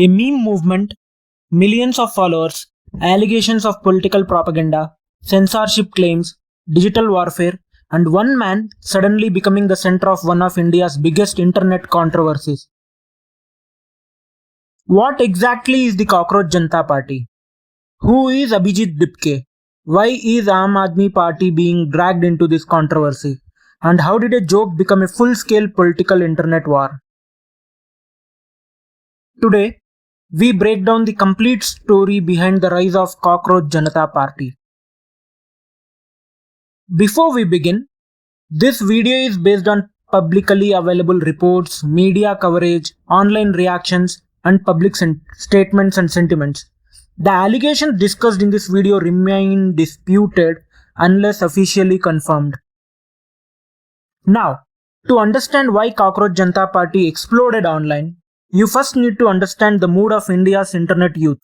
A meme movement, millions of followers, allegations of political propaganda, censorship claims, digital warfare, and one man suddenly becoming the center of one of India's biggest internet controversies. What exactly is the Cockroach Janta Party? Who is Abhijeet Dipke? Why is Aam Aadmi Party being dragged into this controversy? And how did a joke become a full-scale political internet war? Today, we break down the complete story behind the rise of Cockroach Janta Party. Before we begin, this video is based on publicly available reports, media coverage, online reactions, and public statements and sentiments. The allegations discussed in this video remain disputed unless officially confirmed. Now, to understand why Cockroach Janta Party exploded online, you first need to understand the mood of India's internet youth.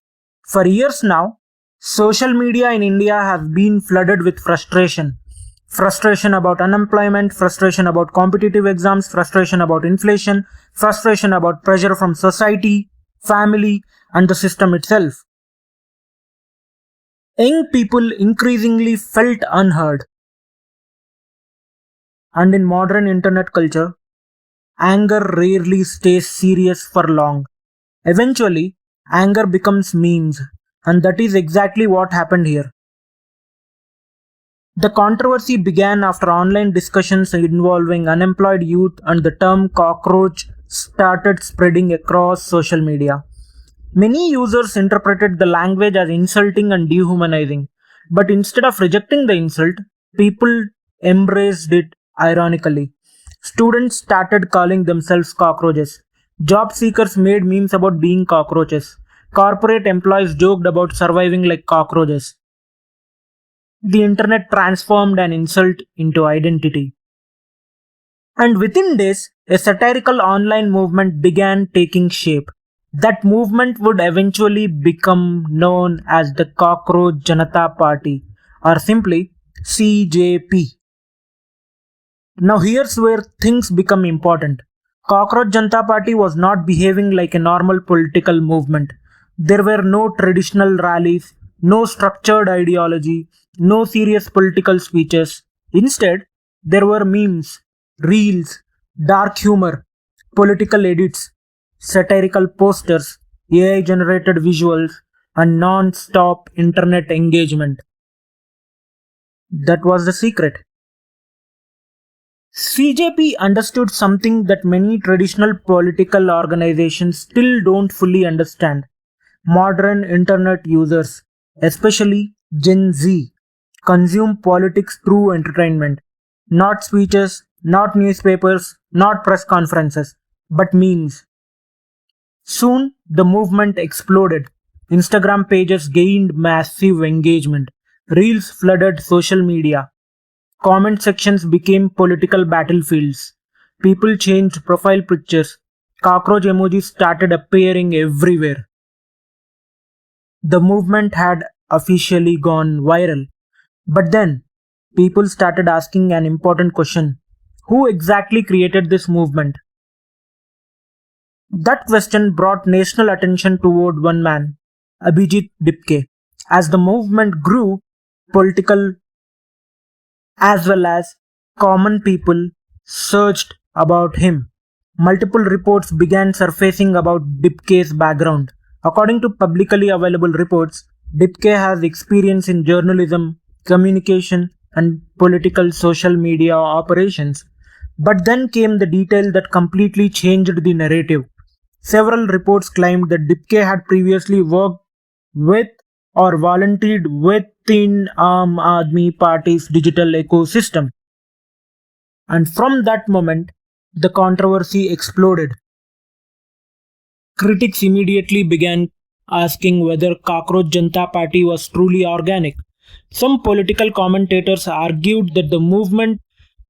For years now, social media in India has been flooded with frustration. Frustration about unemployment, frustration about competitive exams, frustration about inflation, frustration about pressure from society, family, and the system itself. Young people increasingly felt unheard. And in modern internet culture, anger rarely stays serious for long. Eventually, anger becomes memes, and that is exactly what happened here. The controversy began after online discussions involving unemployed youth and the term cockroach started spreading across social media. Many users interpreted the language as insulting and dehumanizing, but instead of rejecting the insult, people embraced it ironically. Students started calling themselves cockroaches. Job seekers made memes about being cockroaches. Corporate employees joked about surviving like cockroaches. The internet transformed an insult into identity. And within days, a satirical online movement began taking shape. That movement would eventually become known as the Cockroach Janta Party, or simply CJP. Now here's where things become important. Cockroach Janta Party was not behaving like a normal political movement. There were no traditional rallies, no structured ideology, no serious political speeches. Instead, there were memes, reels, dark humor, political edits, satirical posters, AI generated visuals, and non-stop internet engagement. That was the secret. CJP understood something that many traditional political organizations still don't fully understand. Modern internet users, especially Gen Z, consume politics through entertainment. Not speeches, not newspapers, not press conferences, but memes. Soon, the movement exploded. Instagram pages gained massive engagement. Reels flooded social media. Comment sections became political battlefields. People changed profile pictures. Cockroach emojis started appearing everywhere. The movement had officially gone viral. But then, people started asking an important question. Who exactly created this movement? That question brought national attention toward one man, Abhijeet Dipke. As the movement grew, political as well as common people searched about him. Multiple reports began surfacing about Dipke's background. According to publicly available reports, Dipke has experience in journalism, communication, and political social media operations. But then came the detail that completely changed the narrative. Several reports claimed that Dipke had previously worked with or volunteered within Aam Aadmi Party's digital ecosystem. And from that moment, the controversy exploded. Critics immediately began asking whether Cockroach Janta Party was truly organic. Some political commentators argued that the movement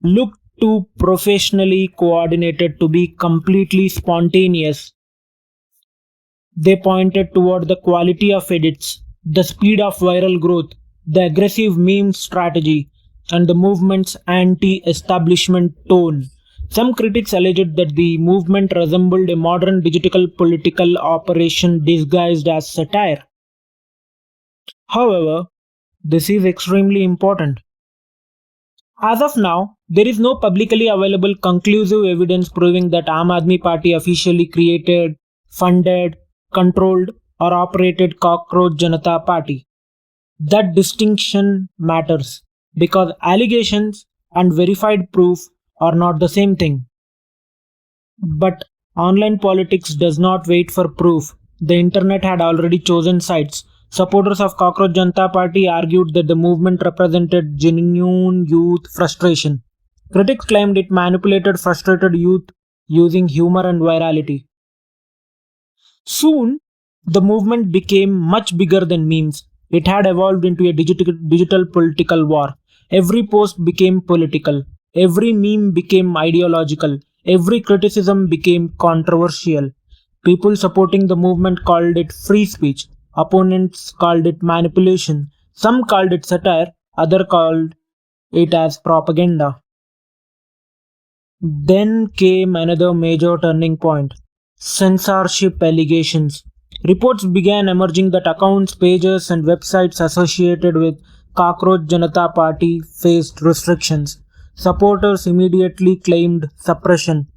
looked too professionally coordinated to be completely spontaneous. They pointed toward the quality of edits, the speed of viral growth, the aggressive meme strategy, and the movement's anti-establishment tone. Some critics alleged that the movement resembled a modern digital political operation disguised as satire. However, this is extremely important. As of now, there is no publicly available conclusive evidence proving that Aam Aadmi Party officially created, funded, controlled, or operated Cockroach Janta Party. That distinction matters because allegations and verified proof are not the same thing. But online politics does not wait for proof. The internet had already chosen sides. Supporters of Cockroach Janta Party argued that the movement represented genuine youth frustration. Critics claimed it manipulated frustrated youth using humor and virality. Soon, the movement became much bigger than memes. It had evolved into a digital political war. Every post became political. Every meme became ideological. Every criticism became controversial. People supporting the movement called it free speech. Opponents called it manipulation. Some called it satire. Others called it as propaganda. Then came another major turning point: censorship allegations. Reports began emerging that accounts, pages, and websites associated with Cockroach Janta Party faced restrictions. Supporters immediately claimed suppression.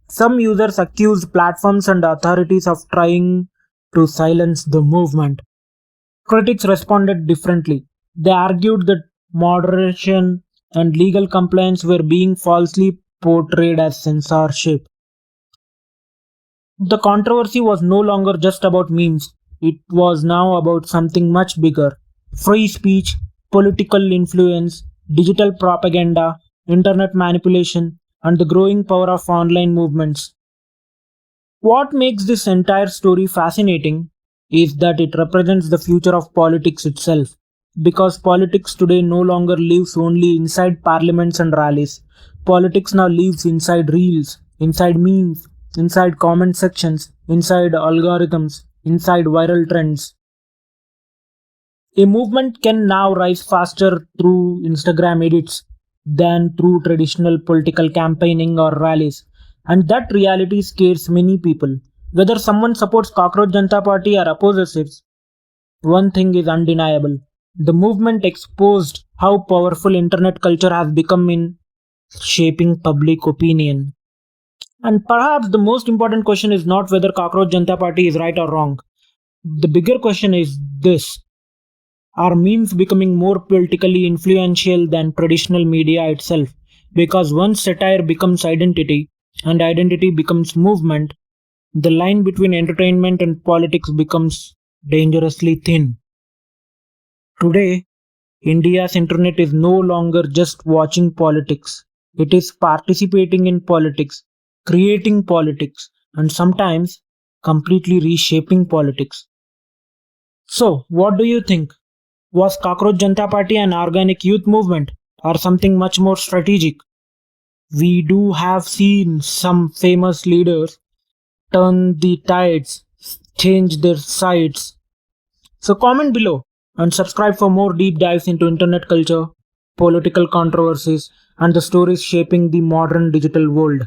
Some users accused platforms and authorities of trying to silence the movement. Critics responded differently. They argued that moderation and legal compliance were being falsely portrayed as censorship. The controversy was no longer just about memes, it was now about something much bigger: free speech, political influence, digital propaganda, internet manipulation, and the growing power of online movements. What makes this entire story fascinating is that it represents the future of politics itself. Because politics today no longer lives only inside parliaments and rallies. Politics now lives inside reels, inside memes, inside comment sections, inside algorithms, inside viral trends. A movement can now rise faster through Instagram edits than through traditional political campaigning or rallies. And that reality scares many people. Whether someone supports Cockroach Janta Party or opposes it, one thing is undeniable. The movement exposed how powerful internet culture has become in shaping public opinion. And perhaps the most important question is not whether Cockroach Janta Party is right or wrong. The bigger question is this: are memes becoming more politically influential than traditional media itself? Because once satire becomes identity and identity becomes movement, the line between entertainment and politics becomes dangerously thin. Today, India's internet is no longer just watching politics, it is participating in politics, creating politics, and sometimes completely reshaping politics. So, what do you think? Was Cockroach Janta Party an organic youth movement or something much more strategic? We do have seen some famous leaders turn the tides, change their sides. So comment below and subscribe for more deep dives into internet culture, political controversies, and the stories shaping the modern digital world.